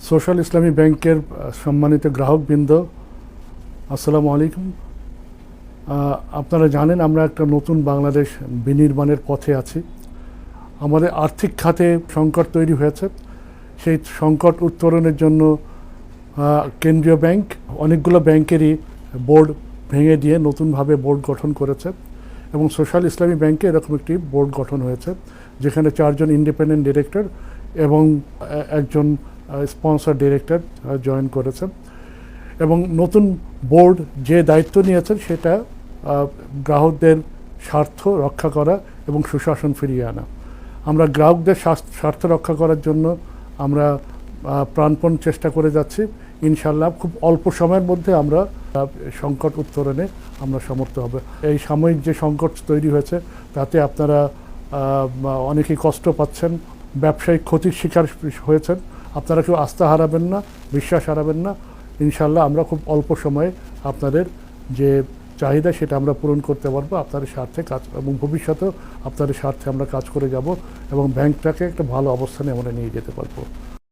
Social ইসলামী ব্যাংকের সম্মানিত গ্রাহকবৃন্দ, আসসালামু আলাইকুম। আপনারা জানেন আমরা একটা নতুন বাংলাদেশ বিনির্মাণের পথে আছি। আমাদের আর্থিক খাতে সংকট তৈরি হয়েছে। সেই সংকট উত্তরণের জন্য কেন্দ্রীয় ব্যাংক অনেকগুলো ব্যাংকেরই বোর্ড ভেঙে দিয়ে নতুনভাবে বোর্ড গঠন করেছে এবং সোশ্যাল ইসলামী ব্যাংকে এরকম একটি বোর্ড গঠন হয়েছে, যেখানে 4 জন ইন্ডিপেন্ডেন্ট ডিরেক্টর এবং একজন স্পন্সর ডিরেক্টর জয়েন করেছেন। এবং নতুন বোর্ড যে দায়িত্ব নিয়েছেন সেটা গ্রাহকদের স্বার্থ রক্ষা করা এবং সুশাসন ফিরিয়ে আনা। আমরা গ্রাহকদের স্বার্থ রক্ষা করার জন্য আমরা প্রাণপণ চেষ্টা করে যাচ্ছি। ইনশাল্লাহ খুব অল্প সময়ের মধ্যে আমরা সংকট উত্তরণে আমরা সমর্থ হবে। এই সাময়িক যে সংকট তৈরি হয়েছে তাতে আপনারা অনেকেই কষ্ট পাচ্ছেন, ব্যবসায়িক ক্ষতির শিকার হয়েছেন। আপনারা কেউ আস্থা হারাবেন না, বিশ্বাস হারাবেন না। ইনশাল্লাহ আমরা খুব অল্প সময়ে আপনাদের যে চাহিদা সেটা আমরা পূরণ করতে পারবো আপনাদের স্বার্থে কাজ, এবং ভবিষ্যতেও আপনাদের স্বার্থে আমরা কাজ করে যাব এবং ব্যাংকটাকে একটা ভালো অবস্থানে আমরা নিয়ে যেতে পারবো।